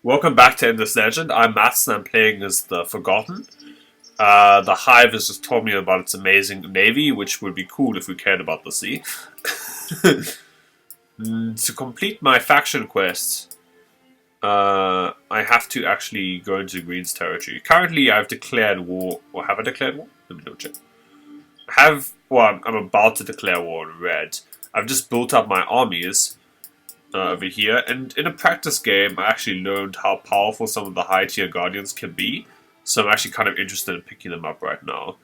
Welcome back to Endless Legend. I'm Mats and I'm playing as the Forgotten. The Hive has just told me about its amazing navy, which would be cool if we cared about the sea. To complete my faction quest, I have to actually go into Green's territory. Currently, I've declared war. Or have I declared war? Let me double check. I'm about to declare war on Red. I've just built up my armies over here. And in a practice game, I actually learned how powerful some of the high tier guardians can be. So I'm actually kind of interested in picking them up right now,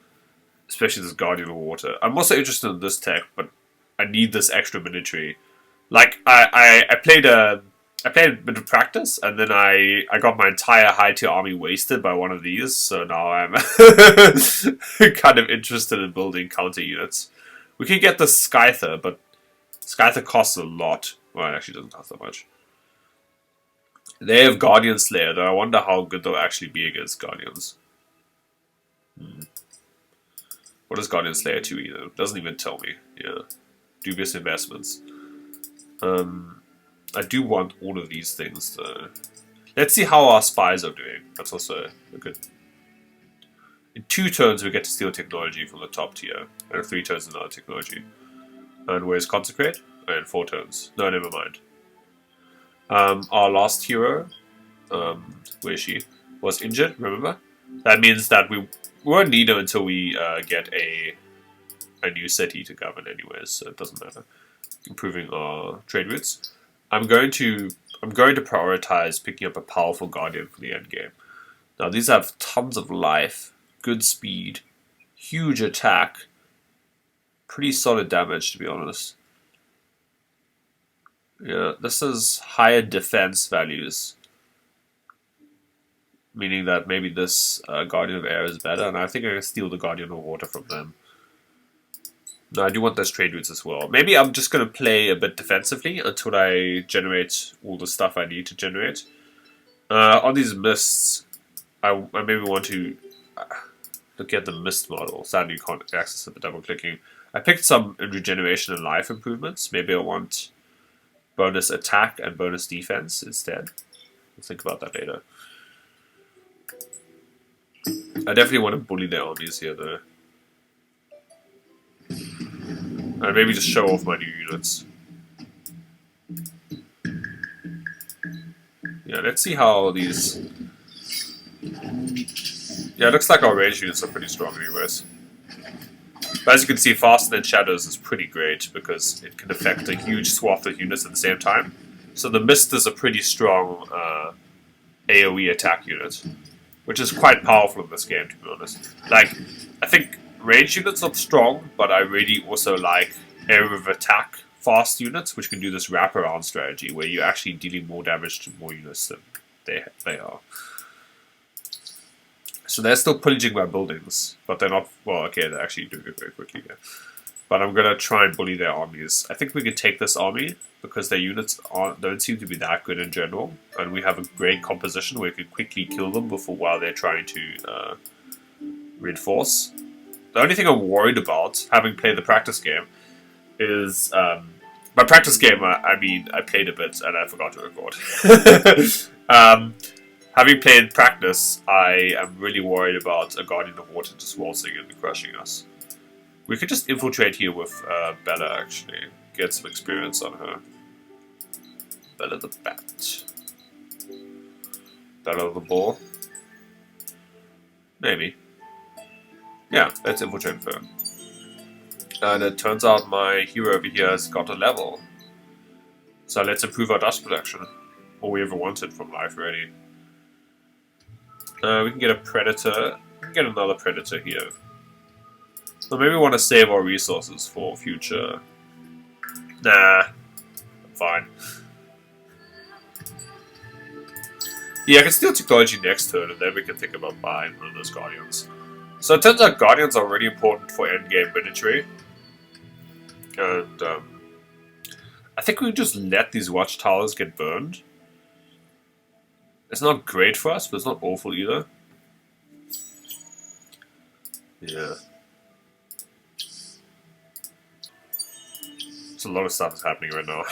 especially this Guardian of Water. I'm also interested in this tech, but I need this extra military. Like I played a bit of practice, and then I got my entire high tier army wasted by one of these. So now I'm kind of interested in building counter units. We can get the Scyther, but Scyther costs a lot. Well, it actually doesn't cost that much. They have Guardian Slayer, though I wonder how good they'll actually be against Guardians. What does Guardian Slayer 2 either? It doesn't even tell me. Yeah. Dubious investments. I do want all of these things, though. Let's see how our spies are doing. That's also a good... In 2 turns, we get to steal technology from the top tier. And 3 turns, another technology. And where's Consecrate? Oh, in 4 turns. No, never mind. Our last hero, where is she, was injured, remember? That means that we won't need her until we get a new city to govern anyways, so it doesn't matter. Improving our trade routes. I'm going to prioritize picking up a powerful guardian for the end game. Now these have tons of life, good speed, huge attack, pretty solid damage to be honest. Yeah, this is higher defense values, meaning that maybe this Guardian of Air is better, and I think I can steal the Guardian of Water from them. No, I do want those trade routes as well. Maybe I'm just going to play a bit defensively until I generate all the stuff I need to generate. On these mists, I maybe want to look at the mist model. Sadly, you can't access it by double clicking. I picked some regeneration and life improvements. Maybe I want bonus attack and bonus defense instead. We'll think about that later. I definitely want to bully their armies here, though. And maybe just show off my new units. Yeah, let's see how these... Yeah, it looks like our range units are pretty strong anyways. But as you can see, Faster Than Shadows is pretty great because it can affect a huge swath of units at the same time. So the Mist is a pretty strong AoE attack unit, which is quite powerful in this game, to be honest. Like, I think range units are strong, but I really also like area of attack fast units, which can do this wraparound strategy, where you're actually dealing more damage to more units than they are. So they're still pillaging my buildings, but they're not... Well, okay, they're actually doing it very quickly here. But I'm going to try and bully their armies. I think we can take this army, because their units don't seem to be that good in general, and we have a great composition where we can quickly kill them while they're trying to reinforce. The only thing I'm worried about, having played the practice game, is... by practice game, I mean, I played a bit and I forgot to record. Having played practice, I am really worried about a Guardian of Water just waltzing and crushing us. We could just infiltrate here with Bella, actually. Get some experience on her. Bella the Bat. Bella the Bull. Maybe. Yeah, let's infiltrate her. And it turns out my hero over here has got a level. So let's improve our dust production. All we ever wanted from life, really. We can get a predator. We can get another predator here. So maybe we want to save our resources for future. Nah, I'm fine. Yeah, I can steal technology next turn, and then we can think about buying one of those guardians. So it turns out guardians are really important for endgame military. And I think we just let these watchtowers get burned. It's not great for us, but it's not awful either. Yeah. There's a lot of stuff that's happening right now.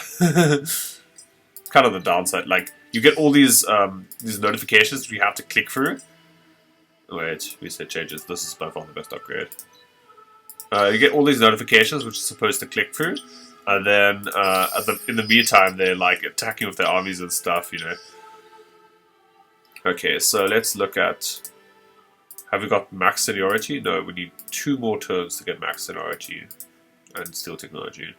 Kind of the downside. Like, you get all these notifications you have to click through. Wait, reset changes. This is by far the best upgrade. You get all these notifications which you're supposed to click through, and then in the meantime they're like attacking with their armies and stuff, you know. Okay, so let's look at. Have we got max seniority? No, we need 2 more turns to get max seniority and steel technology.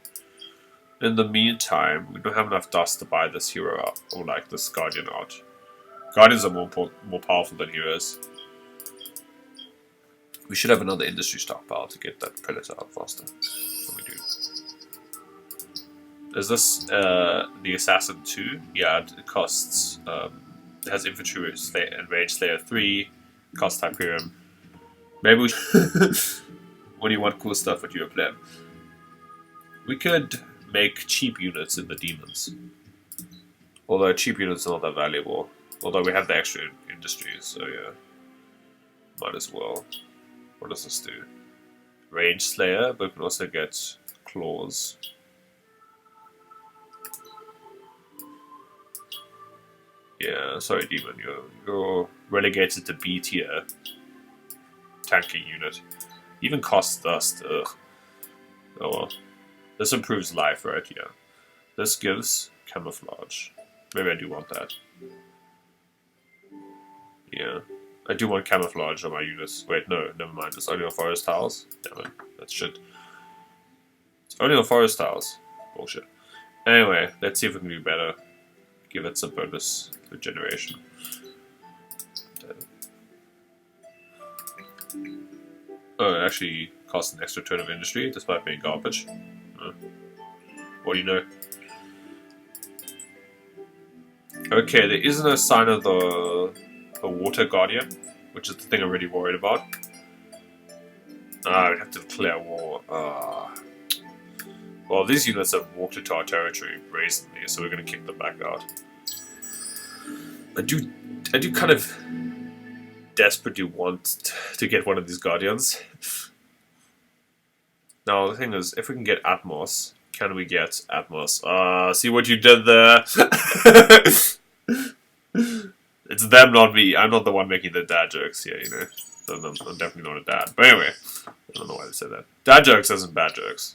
In the meantime, we don't have enough dust to buy this hero out, or like this guardian out. Guardians are more powerful than heroes. We should have another industry stockpile to get that predator out faster. What we do. Is this the assassin 2? Yeah, it costs. It has infantry and rage slayer 3. Cost Hyperion. Maybe we when you want cool stuff with your plan. We could make cheap units in the demons. Although cheap units are not that valuable. Although we have the extra industries, so yeah. Might as well. What does this do? Rage Slayer, but we can also get claws. Yeah, sorry demon, you're relegated to B tier. Tanking unit. Even costs dust, ugh. Oh well. This improves life, right? Yeah. This gives camouflage. Maybe I do want that. Yeah. I do want camouflage on my units. Wait, no, never mind. It's only on forest tiles. Damn it. That's shit. It's only on forest tiles. Bullshit. Anyway, let's see if we can do better. Give it some bonus regeneration. Oh, it actually costs an extra turn of industry despite being garbage. What do you know? Okay, there is no sign of the Water Guardian, which is the thing I'm really worried about. We have to declare war. Well, these units have walked into our territory brazenly, so we're going to kick them back out. I do kind of desperately want to get one of these Guardians. Now, the thing is, if we can get Atmos, can we get Atmos? See what you did there? It's them, not me. I'm not the one making the dad jokes here, you know. I'm definitely not a dad. But anyway, I don't know why they said that. Dad jokes isn't bad jokes.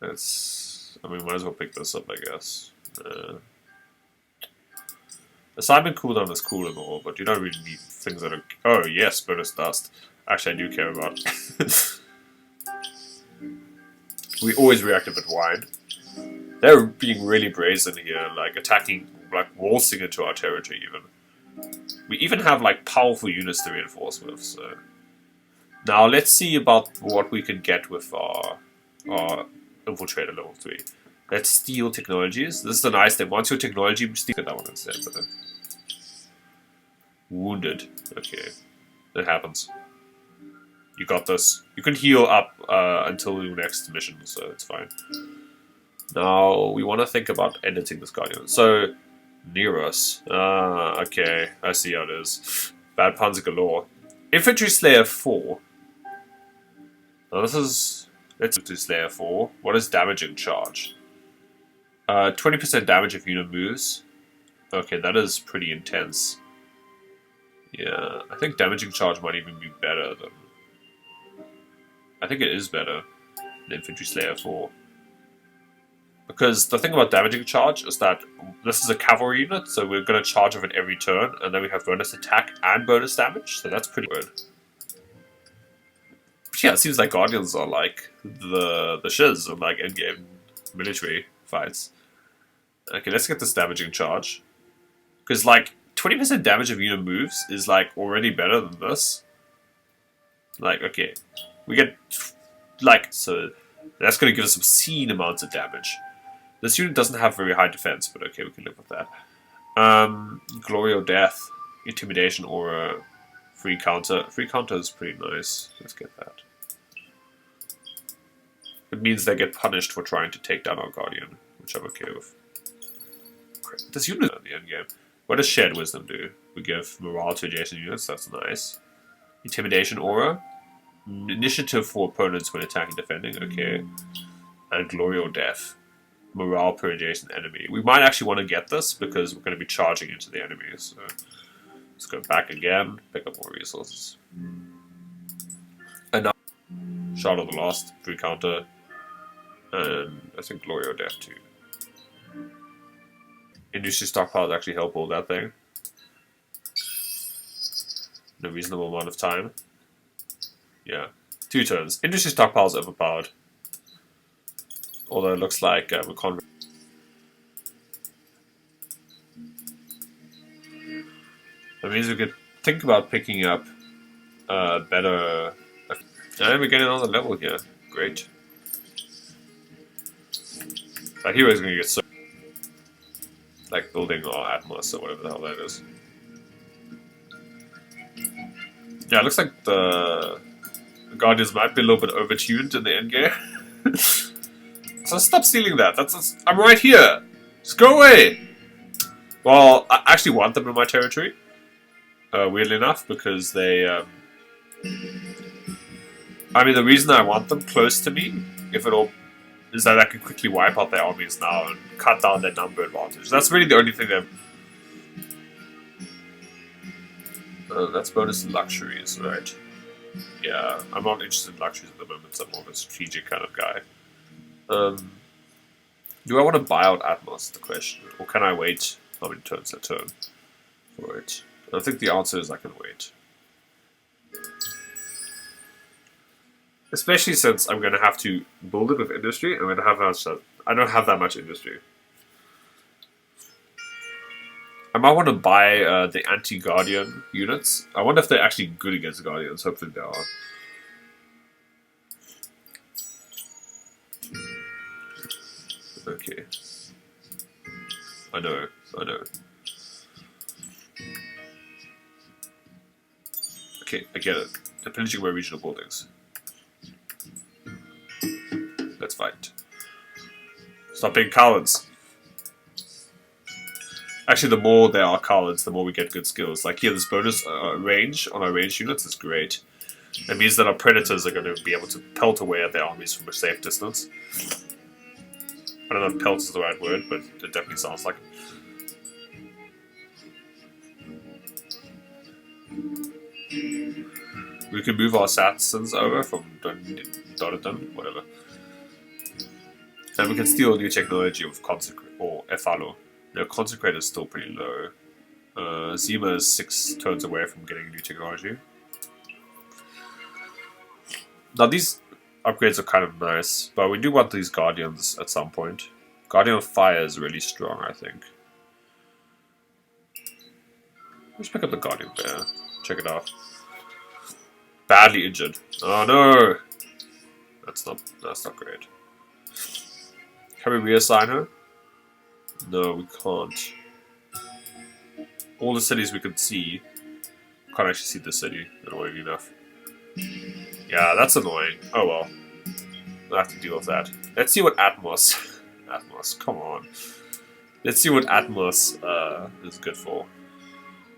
It's... I mean, might as well pick this up, I guess. Assignment cooldown is cool and all, but you don't really need things that are... Oh, yes, bonus dust. Actually, I do care about. We always reactive with wine. They're being really brazen here, like attacking, like waltzing into our territory even. We even have like powerful units to reinforce with, so... Now let's see about what we can get with our Infiltrator level 3. Let's steal technologies. This is the nice thing. Once your technology, steal that one instead. But, wounded. Okay. That happens. You got this. You can heal up until your next mission, so it's fine. Now, we want to think about editing this Guardian. So, Neros. Okay. I see how it is. Bad puns galore. Infantry Slayer 4. Now, this is... Let's do Slayer 4. What is damaging charge? 20% damage if unit moves. Okay, that is pretty intense. Yeah, I think damaging charge might even be better than... I think it is better than Infantry Slayer 4. Because the thing about damaging charge is that this is a cavalry unit, so we're going to charge of it every turn, and then we have bonus attack and bonus damage, so that's pretty good. But yeah, it seems like Guardians are like the shiz of like endgame military fights. Okay, let's get this damaging charge. Because like 20% damage of unit moves is like already better than this. Like, okay. We get like, so that's going to give us obscene amounts of damage. This unit doesn't have very high defense, but okay, we can live with that. Glory or Death, Intimidation Aura, Free Counter. Free Counter is pretty nice. Let's get that. It means they get punished for trying to take down our Guardian, which I'm okay with. This unit at the end game. What does Shared Wisdom do? We give morale to adjacent units, that's nice. Intimidation Aura. Initiative for opponents when attacking and defending, okay. And Glory or Death. morale per adjacent enemy. We might actually want to get this because we're going to be charging into the enemy. So let's go back again, pick up more resources. Enough. Shard of the Lost, free counter, and I think Glory or Death too. Industry stockpiles actually help all that thing. In a reasonable amount of time. Yeah. 2 turns. Industry stockpiles overpowered. Although it looks like we can't. That means we could think about picking up better. And we're getting another level here. Great. That hero is going to get so. Like building or Atmos or whatever the hell that is. Yeah, it looks like the Guardians might be a little bit overtuned in the endgame. So stop stealing that. I'm right here. Just go away. Well, I actually want them in my territory. Weirdly enough, because they. I mean, the reason I want them close to me, if at all, is that I can quickly wipe out their armies now and cut down their number advantage. That's really the only thing that. That's bonus to luxuries, right? Yeah, I'm not interested in luxuries at the moment, so I'm more of a strategic kind of guy. Do I want to buy out Atmos, the question? Or can I wait how many turns a turn for it? I think the answer is I can wait. Especially since I'm going to have to build it with industry. I'm going to have I don't have that much industry. I might want to buy the anti-Guardian units. I wonder if they're actually good against Guardians. Hopefully they are. Okay. I know. Okay, I get it. They're pillaging my regional buildings. Let's fight. Stop being cowards. Actually, the more there are cowards, the more we get good skills. Like here, this bonus range on our ranged units is great. It means that our predators are going to be able to pelt away at their armies from a safe distance. I don't know if pelt is the right word, but it definitely sounds like it. We can move our assassins over from Donodan, whatever. And we can steal new technology with Consecrate, or Efalo. No, Consecrate is still pretty low. Zima is 6 turns away from getting new technology. Now these upgrades are kind of nice, but we do want these Guardians at some point. Guardian of Fire is really strong, I think. Let's pick up the Guardian Bear. Check it out. Badly injured. Oh no! That's not great. Can we reassign her? No, we can't. All the cities we can see. Can't actually see the city, annoyingly enough. Yeah, that's annoying. Oh well. We'll have to deal with that. Let's see what Atmos... Atmos, come on. Let's see what Atmos is good for.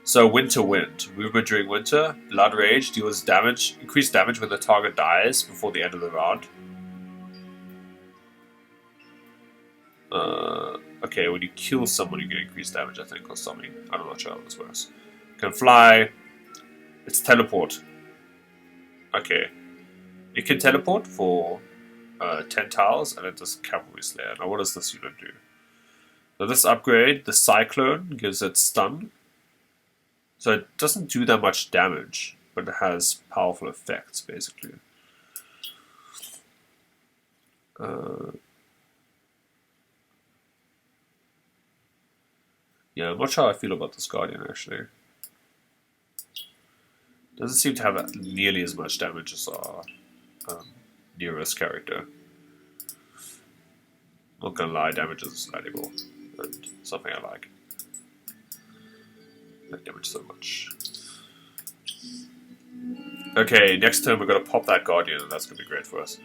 So, Winter Wind. Movement during winter. Blood Rage deals damage, increased damage when the target dies before the end of the round. Okay, when you kill someone, you get increased damage, I think, or something. I'm not sure how this works. Can fly. It's teleport. Okay. It can teleport for 10 tiles, and it does Cavalry Slayer. Now, what does this unit do? So this upgrade, the Cyclone, gives it stun. So it doesn't do that much damage, but it has powerful effects, basically. Yeah, I'm not sure how I feel about this Guardian, actually. Doesn't seem to have nearly as much damage as our nearest character. Not gonna lie, damage is valuable, and something I like. That damage so much. Okay, next turn we're gonna pop that Guardian, and that's gonna be great for us.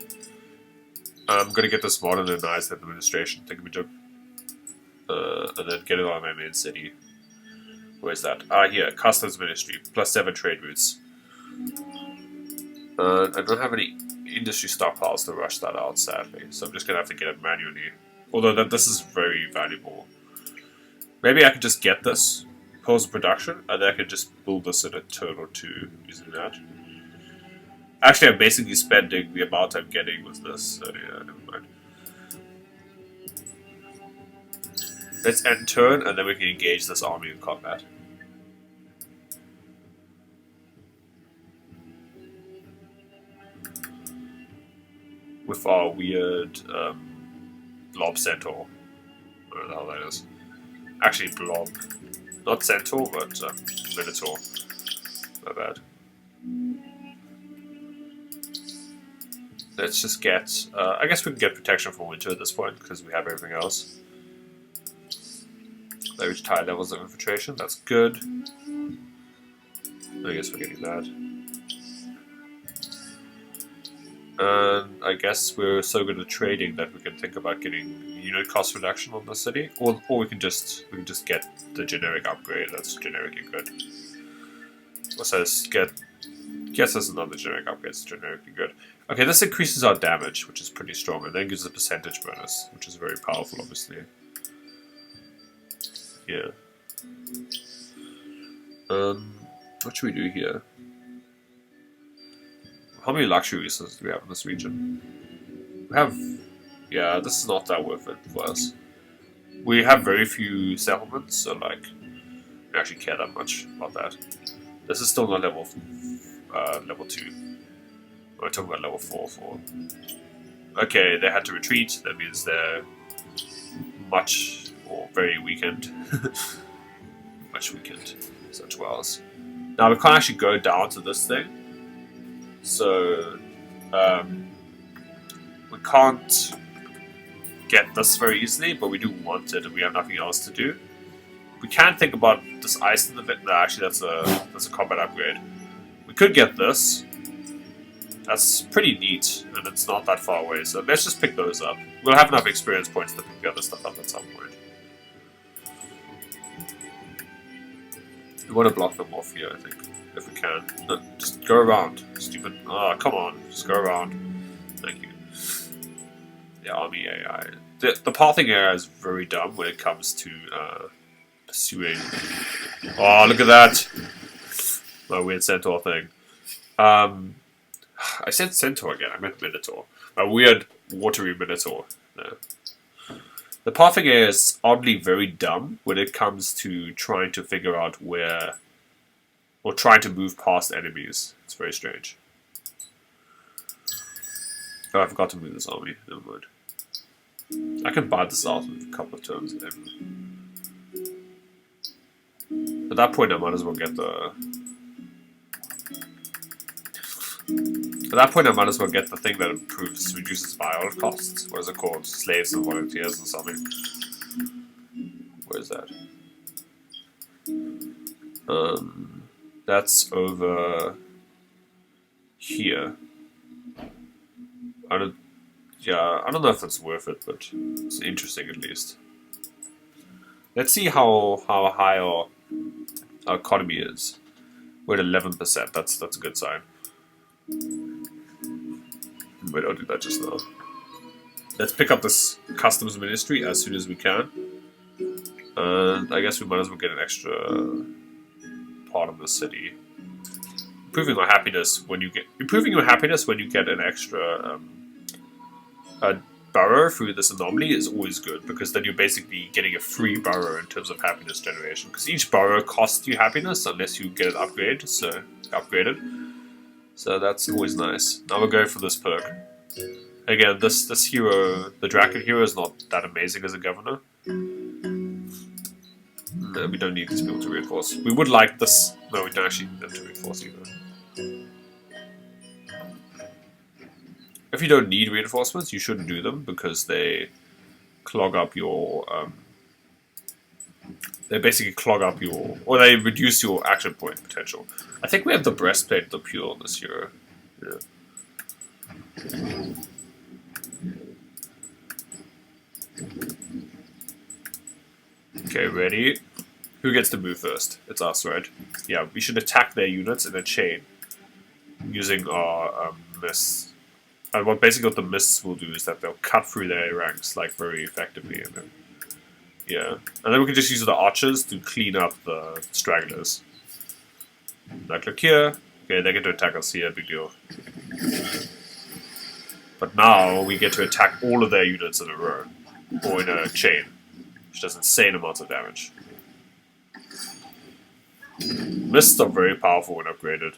I'm gonna get this modernized administration thingamajig. And then get it on my main city. Where's that? Ah, here, Customs Ministry, +7 trade routes. I don't have any industry stockpiles to rush that out, sadly, so I'm just gonna have to get it manually, Although this is very valuable. Maybe I could just get this, pause production, and then I could just build this in a turn or two using that. Actually, I'm basically spending the amount I'm getting with this, so yeah, never mind. Let's end turn, and then we can engage this army in combat. With our weird blob centaur. Whatever the hell that is. Actually, blob. Not centaur, but minotaur. Not bad. Let's just get... I guess we can get protection for winter at this point, because we have everything else. They reached high levels of infiltration, that's good. I guess we're getting that. And I guess we're so good at trading that we can think about getting unit cost reduction on the city, or we can just get the generic upgrade. That's generically good. Also, gets us another generic upgrade. It's generically good. Okay, this increases our damage, which is pretty strong, and then gives a percentage bonus, which is very powerful, obviously. Yeah. What should we do here? How many luxury resources do we have in this region? We have... Yeah, this is not that worth it for us. We have very few settlements, so like... we don't actually care that much about that. This is still not level 2. We're talking about level 4 for... Okay, they had to retreat. That means they're much or very weakened. Much weakened. Such wells. Now we can't actually go down to this thing. So, we can't get this very easily, but we do want it and we have nothing else to do. We can think about this ice in the bit. No, actually that's a combat upgrade. We could get this. That's pretty neat, and it's not that far away, so let's just pick those up. We'll have enough experience points to pick the other stuff up at some point. We want to block them off here, I think, if we can. No, just go around, stupid. Oh, come on, just go around. Thank you. The army AI. The pathing AI is very dumb when it comes to pursuing. Oh, look at that! My weird centaur thing. I said centaur again, I meant minotaur. My weird watery minotaur. No. The pathing AI is oddly very dumb when it comes to trying to figure out where, or trying to move past enemies. It's very strange. Oh, I forgot to move this army. Never mind. I can buy this out in a couple of turns. At that point, I might as well get the... At that point, I might as well get the thing that reduces viol costs. What is it called? Slaves and volunteers or something. Where is that? That's over here. I don't know if it's worth it, but it's interesting at least. Let's see how high our economy is. We're at 11%. That's a good sign. Wait, I'll do that just now. Let's pick up this customs ministry as soon as we can. And I guess we might as well get an extra part of the city. Improving your happiness when you get an extra borough through this anomaly is always good, because then you're basically getting a free borough in terms of happiness generation. Because each borough costs you happiness unless you get it upgraded. So that's always nice. Now we're going for this perk. Again, this hero, the Draken hero, is not that amazing as a governor. No, we don't need these people to reinforce. We would like this. No, we don't actually need them to reinforce either. If you don't need reinforcements, you shouldn't do them, because they clog up your... they basically clog up your... or they reduce your action point potential. I think we have the breastplate of the pure on this hero. Yeah. Okay, ready? Who gets to move first? It's us, right? Yeah, we should attack their units in a chain using our this And what basically what the mists will do is that they'll cut through their ranks like very effectively, and then yeah, and then we can just use the archers to clean up the stragglers. Like look here, okay, they get to attack us here, big deal. But now we get to attack all of their units in a row, or in a chain, which does insane amounts of damage. Mists are very powerful when upgraded,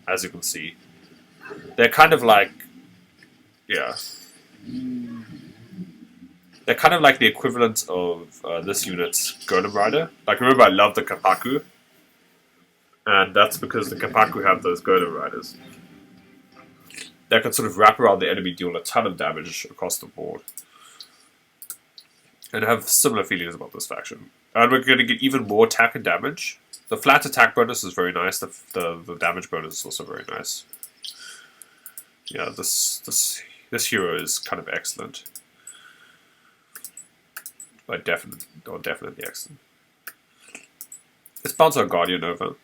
as you can see. They're kind of like, yeah. They're kind of like the equivalent of this unit's Golem Rider. Like, remember I love the Kapaku, and that's because the Kapaku have those Golem Riders. They can sort of wrap around the enemy, deal a ton of damage across the board. And have similar feelings about this faction. And we're going to get even more attack and damage. The flat attack bonus is very nice. The damage bonus is also very nice. Yeah, this hero is kind of excellent. But definitely excellent. Let's bounce our Guardian over.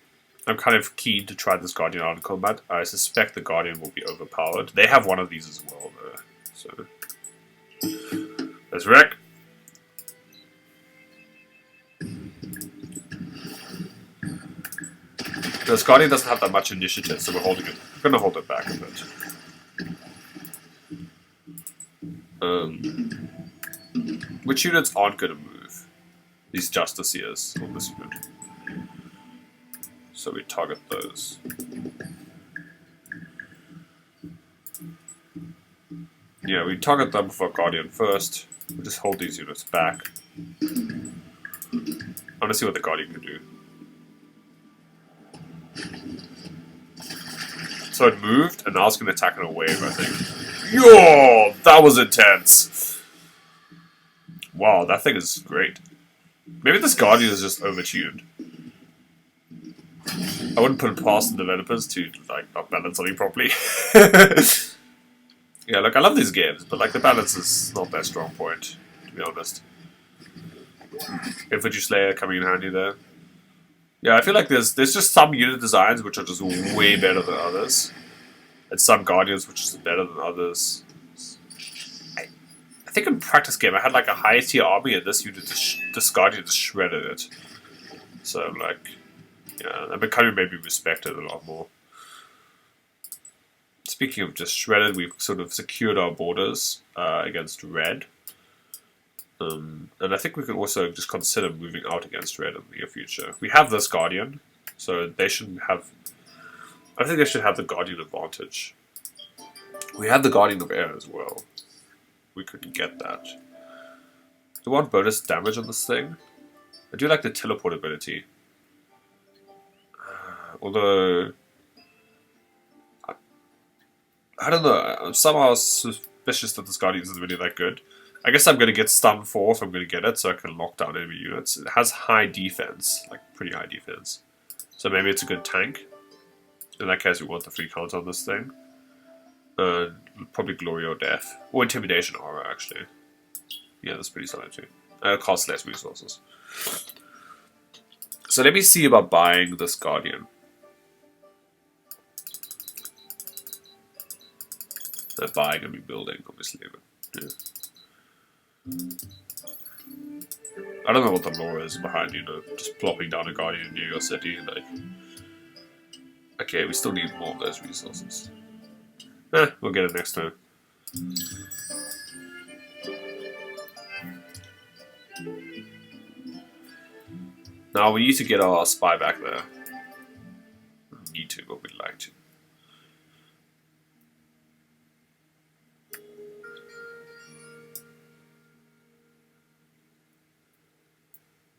I'm kind of keen to try this Guardian out in combat. I suspect the Guardian will be overpowered. They have one of these as well, though. So let's wreck. This Guardian doesn't have that much initiative, so we're holding it. We're gonna hold it back a bit. Which units aren't gonna move? These Justiciars on this unit. So we target those. Yeah, we target them for Guardian first. We just hold these units back. I want to see what the Guardian can do. So it moved, and now it's going to attack in a wave, I think. Yo! That was intense! Wow, that thing is great. Maybe this Guardian is just overtuned. I wouldn't put it past the developers to, like, not balance something properly. Yeah, look, I love these games, but, like, the balance is not their strong point, to be honest. Infantry Slayer coming in handy there. Yeah, I feel like there's just some unit designs which are just way better than others. And some Guardians which are better than others. I think in practice game I had like a high tier army and this unit, this Guardian just shredded it. So like, yeah, that kind of made me respect it a lot more. Speaking of just shredded, we've sort of secured our borders against red. And I think we could also just consider moving out against red in the near future. We have this Guardian, so they shouldn't have... I think they should have the Guardian advantage. We have the Guardian of Air as well. We could get that. Do you want bonus damage on this thing? I do like the teleport ability. Although... I don't know, I'm somehow suspicious that this Guardian isn't really that good. I guess I'm going to get stun 4 if I'm going to get it, so I can lock down enemy units. It has high defense, like pretty high defense. So maybe it's a good tank. In that case, we want the free counter on this thing. Probably Glory or Death. Or Intimidation Aura, actually. Yeah, that's pretty solid too. It costs less resources. So let me see about buying this Guardian. Not buying and rebuilding, obviously, but yeah. I don't know what the lore is behind, you know, just plopping down a Guardian near your city, like... Okay, we still need more of those resources. We'll get it next time. Now we need to get our spy back there. Need to, but we'd like to.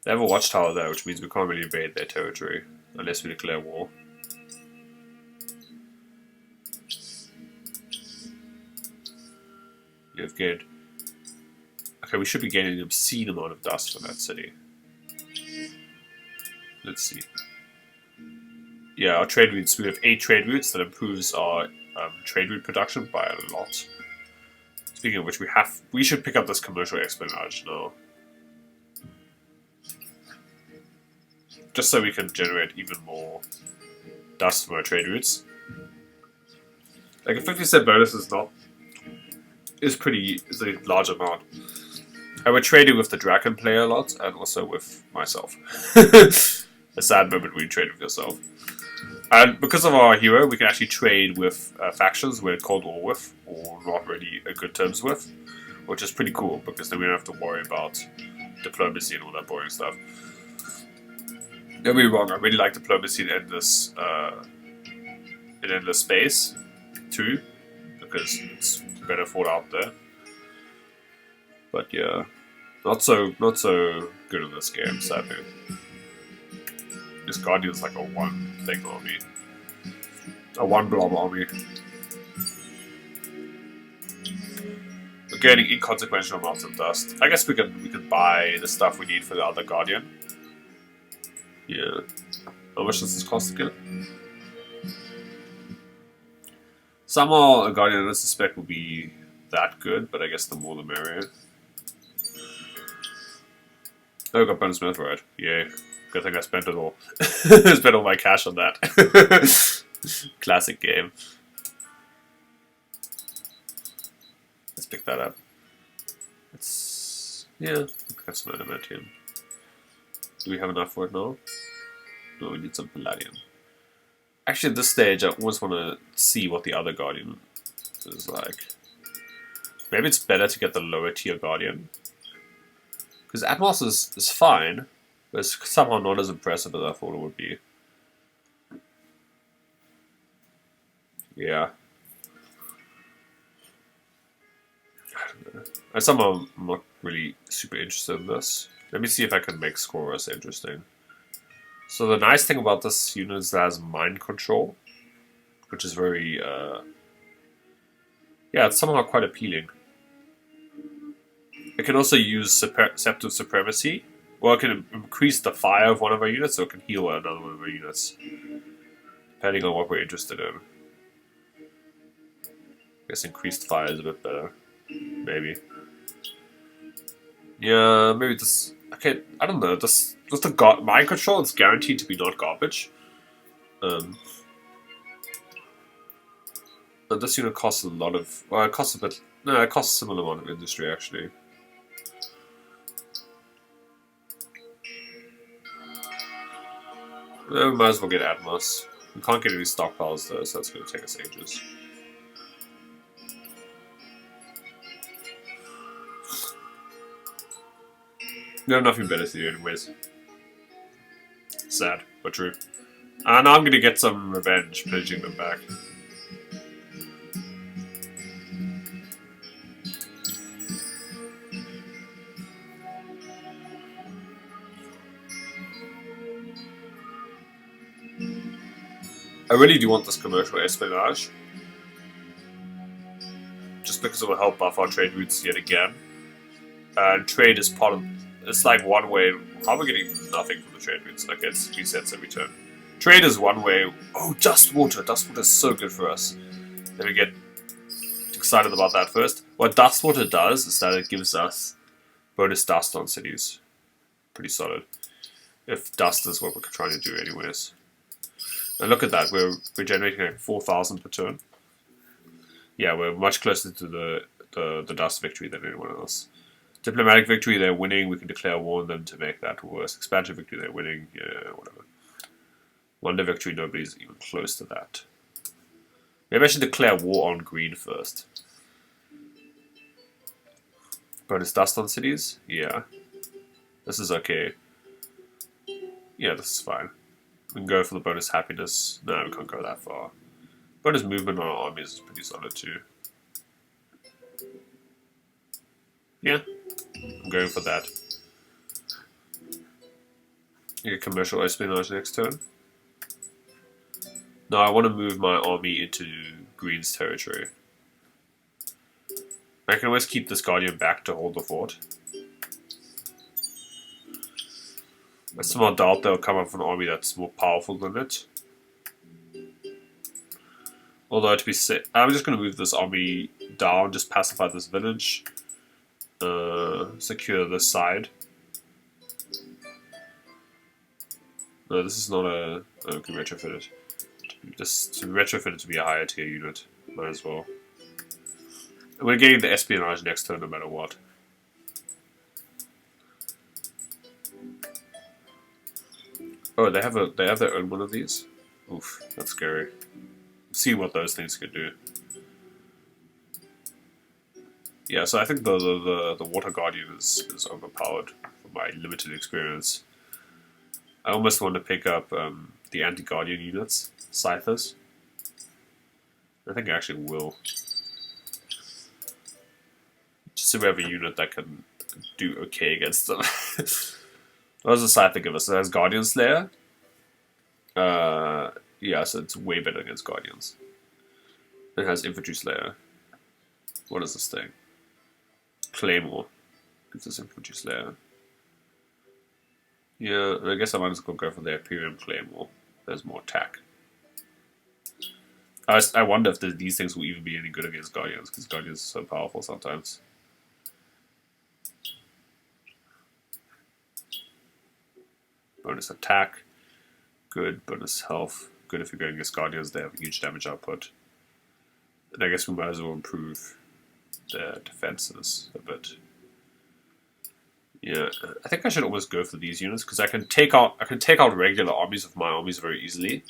They have a watchtower there, which means we can't really invade their territory unless we declare war. Live good. Okay, we should be gaining an obscene amount of dust for that city. Let's see. Yeah, our trade routes. We have 8 trade routes that improves our trade route production by a lot. Speaking of which, we should pick up this commercial espionage now. Just so we can generate even more dust from our trade routes. Like a 50% bonus is a large amount. I would trade it with the Draken player a lot, and also with myself. A sad moment when you trade with yourself. And because of our hero, we can actually trade with factions we're cold war with, or not really a good terms with, which is pretty cool, because then we don't have to worry about diplomacy and all that boring stuff. Don't get me wrong, I really like diplomacy in Endless Space, too, because it's better thought out there. But yeah, not so good in this game, sadly. This Guardian's like a one-thing army. A one-blob army. We're getting inconsequential amounts of dust. I guess we could buy the stuff we need for the other Guardian. Yeah. How much does this cost again? Somehow a Guardian I don't suspect will be that good, but I guess the more the merrier. Oh, I got bonus Meteorite. Yay. Good thing I spent it all. I spent all my cash on that. Classic game. Let's pick that up. Yeah, that's some adamantium. Do we have enough for it now? No, we need some palladium. Actually, at this stage, I always want to see what the other Guardian is like. Maybe it's better to get the lower tier Guardian. Because Atmos is fine, but it's somehow not as impressive as I thought it would be. Yeah. I don't know. I somehow am not really super interested in this. Let me see if I can make Scorus interesting. So the nice thing about this unit is that it has mind control, which is very, yeah, it's somehow quite appealing. It can also use Scepter of Supremacy, or it can increase the fire of one of our units, or it can heal another one of our units, depending on what we're interested in. I guess increased fire is a bit better, maybe. Yeah, maybe this. Okay, I don't know. This with the mind control, it's guaranteed to be not garbage. But this unit costs a lot of. Well, it costs a bit. No, it costs a similar amount of industry actually. We might as well get Atmos. We can't get any stockpiles though, so that's going to take us ages. We have nothing better to do anyways. Sad, but true. Now I'm going to get some revenge, pillaging them back. I really do want this commercial espionage. Just because it will help buff our trade routes yet again. And trade is part of... It's like one way... How are we getting nothing from the trade routes? Okay, it's resets every turn. Trade is one way... Oh, Dust Water! Dust Water is so good for us. Let me get excited about that first. What Dust Water does is that it gives us bonus dust on cities. Pretty solid. If dust is what we're trying to do anyways. And look at that, we're generating like 4,000 per turn. Yeah, we're much closer to the dust victory than anyone else. Diplomatic victory, they're winning, we can declare war on them to make that worse. Expansion victory, they're winning, yeah, whatever. Wonder victory, nobody's even close to that. Maybe I should declare war on green first. Bonus dust on cities? Yeah. This is okay. Yeah, this is fine. We can go for the bonus happiness. No, we can't go that far. Bonus movement on our armies is pretty solid too. Yeah, I'm going for that. You get commercial espionage next turn. Now I want to move my army into Green's territory. I can always keep this Guardian back to hold the fort. I somehow doubt they'll come up with an army that's more powerful than it. Although to be safe, I'm just going to move this army down, just pacify this village. Secure this side. No, this is not a... Oh, we can retrofit it. Just to retrofit it to be a higher tier unit. Might as well. And we're getting the espionage next turn no matter what. Oh, they have their own one of these? Oof, that's scary. See what those things could do. Yeah, so I think the Water Guardian is overpowered from my limited experience. I almost want to pick up the Anti-Guardian units, Scythers. I think I actually will. Just so we have a unit that can do okay against them. What does the Scyther give us? It has Guardian Slayer. Yeah, so it's way better against Guardians. It has Infantry Slayer. What is this thing? Claymore. Gives us Infantry Slayer. Yeah, I guess I might as well go for the Imperium Claymore. There's more attack. I wonder if these things will even be any good against Guardians, because Guardians are so powerful sometimes. Bonus attack. Good. Bonus health. Good if you're going against Guardians, they have a huge damage output. And I guess we might as well improve their defenses a bit. Yeah, I think I should always go for these units because I can take out regular armies of my armies very easily.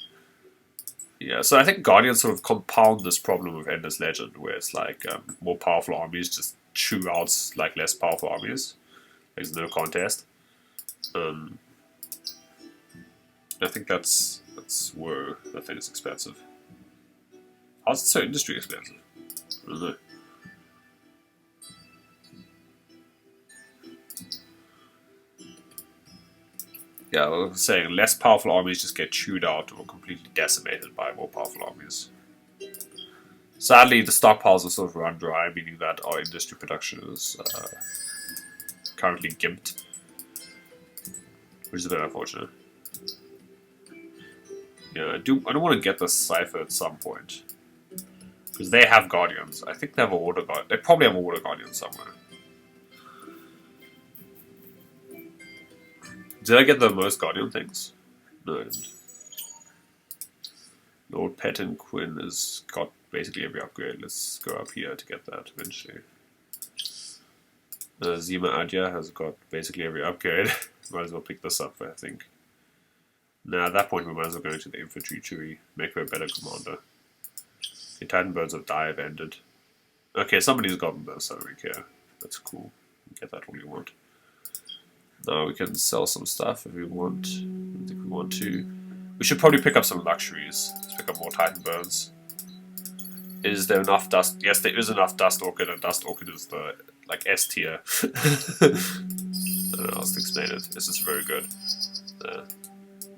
Yeah, so I think Guardians sort of compound this problem of Endless Legend, where it's like more powerful armies just chew out like less powerful armies. There's no contest. I think that's where that thing is expensive. How's it so industry expensive? I don't know. Yeah, I was saying, less powerful armies just get chewed out or completely decimated by more powerful armies. Sadly, the stockpiles are sort of run dry, meaning that our industry production is currently gimped, which is a bit unfortunate. Yeah, I don't want to get the Cypher at some point, because they have Guardians. I think they have a Water Guardian. They probably have a Water Guardian somewhere. Did I get the most Guardian things? No, I didn't. Lord Petin Quinn has got basically every upgrade. Let's go up here to get that eventually. Zima Adya has got basically every upgrade. Might as well pick this up, I think. Now at that point we might as well go into the infantry tree, make her a better commander. The Titan Birds of Die have ended. Okay, somebody's gotten this, I don't really care. That's cool. Get that all you want. Now we can sell some stuff if we want. I think we want to. We should probably pick up some luxuries. Let's pick up more Titan Birds. Is there enough dust? Yes, there is enough Dust Orchid, and Dust Orchid is the like S tier. I don't know how else to explain it. This is very good.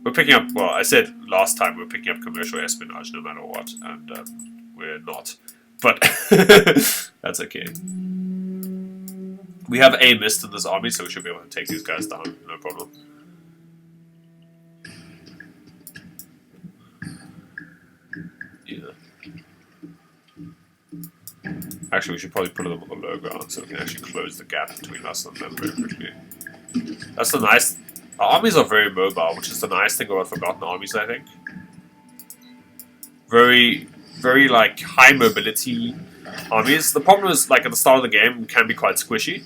We're picking up. Well, I said last time we're picking up commercial espionage no matter what, and we're not. But that's okay. We have a mist in this army, so we should be able to take these guys down, no problem. Yeah. Actually, we should probably put them on the low ground so we can actually close the gap between us and them very quickly. That's the nice... Our armies are very mobile, which is the nice thing about Forgotten Armies, I think. Very, like, high mobility armies. The problem is, like, at the start of the game, it can be quite squishy.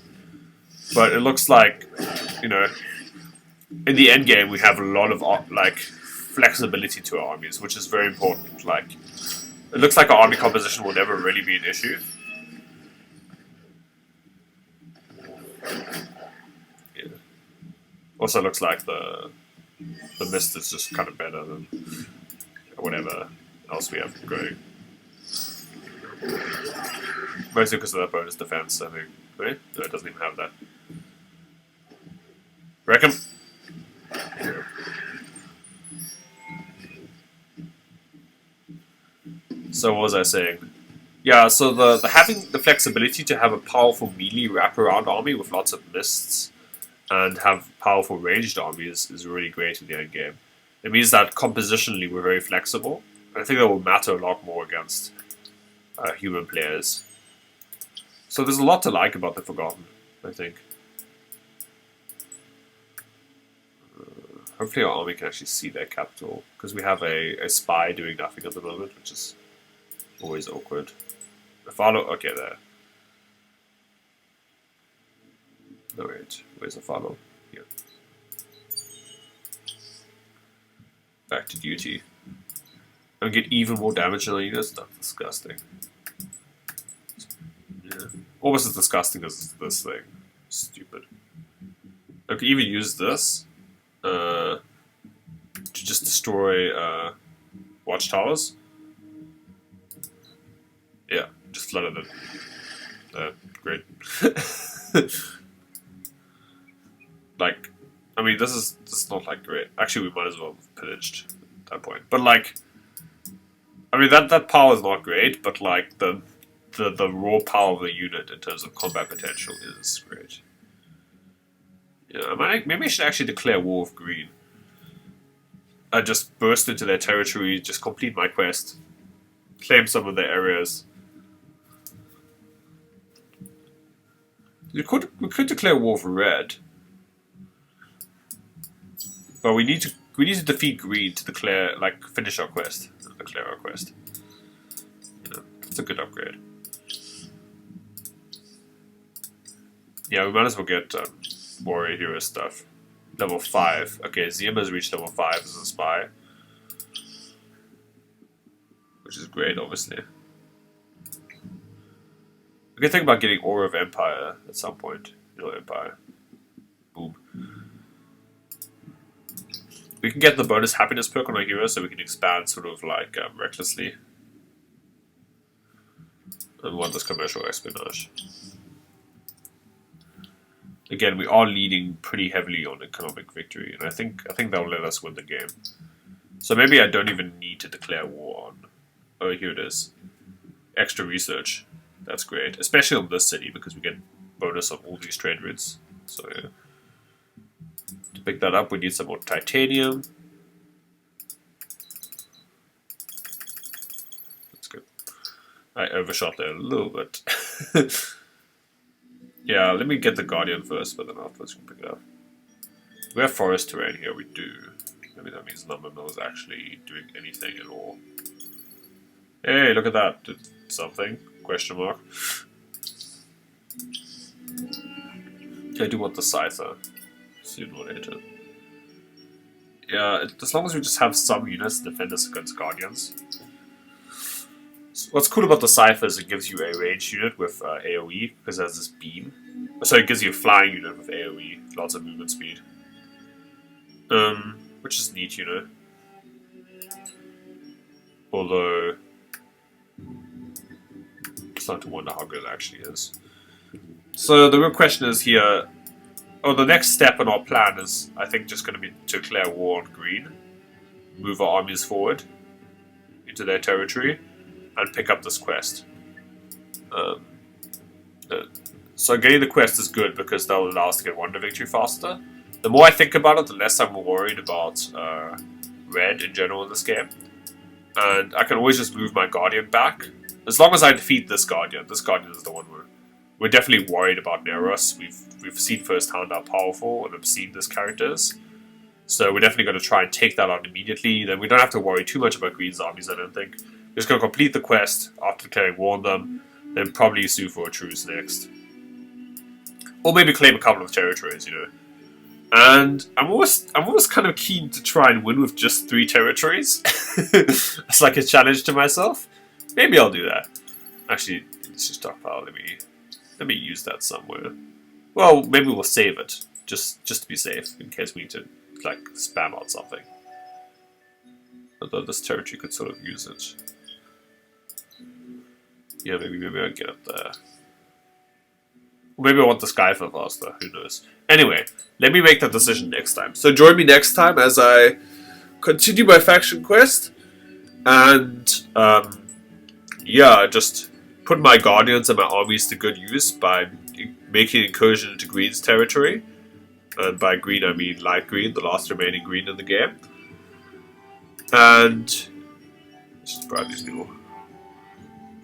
But it looks like, you know, in the end game we have a lot of like flexibility to our armies, which is very important. Like, it looks like our army composition will never really be an issue. Yeah. Also, looks like the mist is just kind of better than whatever else we have going. Mostly because of that bonus defense, I think. Right? No, it doesn't even have that. Reckon? Yeah. So what was I saying? Yeah, so the having the flexibility to have a powerful melee wraparound army with lots of mists and have powerful ranged armies is really great in the end game. It means that compositionally we're very flexible. I think that will matter a lot more against human players. So there's a lot to like about the Forgotten, I think. Hopefully our army can actually see their capital, because we have a spy doing nothing at the moment, which is Always awkward. Follow. Okay, there. No, wait. Where's the follow? Here. Back to duty. And get even more damage on units? That's disgusting. Yeah. Almost as disgusting as this thing. Stupid. I could even use this to just destroy watchtowers. Yeah, just flooded it. Great. Like, I mean, this is not like great. Actually, we might as well have pillaged at that point. But like, I mean, that power is not great, but like the raw power of the unit in terms of combat potential is great. Yeah, maybe I should actually declare war with green. I just burst into their territory, just complete my quest, claim some of their areas. We could declare war with red, but we need to defeat green to declare, like, finish our quest, declare our quest. You know, it's a good upgrade. Yeah, we might as well get warrior hero stuff. Level 5. Okay, Ziema's reached level 5 as a spy, which is great, obviously. We can think about getting Aura of Empire at some point. Empire. Boom. We can get the bonus happiness perk on our hero, so we can expand sort of like recklessly. And want this commercial espionage. Again, we are leading pretty heavily on economic victory, and I think that will let us win the game. So maybe I don't even need to declare war on. Oh, here it is. Extra research. That's great, especially on this city because we get bonus on all these trade routes. So yeah. To pick that up, we need some more titanium. That's good. I overshot there a little bit. Yeah, let me get the Guardian first, but then afterwards we can pick it up. We have forest terrain here, we do. Maybe that means Lumber Mill is actually doing anything at all. Hey, look at that. Did something? Question mark. I do want the Scyther. Sooner or later. Yeah, as long as we just have some units to defend us against Guardians. What's cool about the Scyther is it gives you a ranged unit with AoE, because it has this beam. So it gives you a flying unit with AoE, lots of movement speed. Which is neat, you know. Although, it's not to wonder how good it actually is. So the real question is here, the next step in our plan is, I think, just going to be to declare war on green, move our armies forward into their territory, and pick up this quest. So getting the quest is good because that will allow us to get Wonder Victory faster. The more I think about it, the less I'm worried about red in general in this game. And I can always just move my Guardian back. As long as I defeat this Guardian is the one we're definitely worried about Neros. We've seen firsthand how powerful and obscene this character is. So we're definitely going to try and take that out immediately. Then we don't have to worry too much about Green's armies, I don't think. We're just going to complete the quest after declaring war on them, then probably sue for a truce next. Or maybe claim a couple of territories, you know. And I'm always kind of keen to try and win with just 3 territories. It's like a challenge to myself. Maybe I'll do that. Actually, let's just stockpile. Let me use that somewhere. Well, maybe we'll save it, just to be safe, in case we need to like spam out something. Although this territory could sort of use it. Yeah, maybe I'll get up there. Maybe I want the Scyther faster, who knows. Anyway, let me make that decision next time. So join me next time as I continue my faction quest. And, yeah, just put my Guardians and my armies to good use by making an incursion into Green's territory. And by green, I mean light green, the last remaining green in the game. And let's just bribe these people.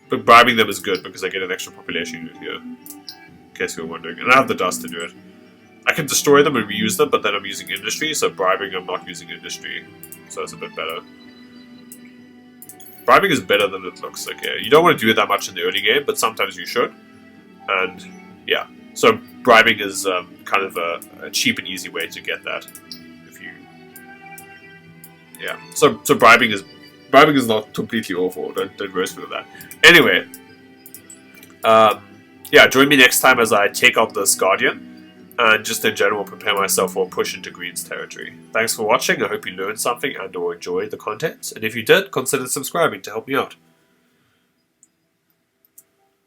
But bribing them is good because I get an extra population unit here. In case you were wondering. And I have the dust to do it. I can destroy them and reuse them, but then I'm using industry, so bribing I'm not using industry. So it's a bit better. Bribing is better than it looks. Okay, you don't want to do it that much in the early game, but sometimes you should. And yeah, so bribing is kind of a cheap and easy way to get that. If you, yeah, so bribing is not completely awful. Don't roast me with that. Anyway, yeah, join me next time as I take out this Guardian. And just in general, prepare myself for a push into Green's territory. Thanks for watching. I hope you learned something and or enjoyed the content. And if you did, consider subscribing to help me out.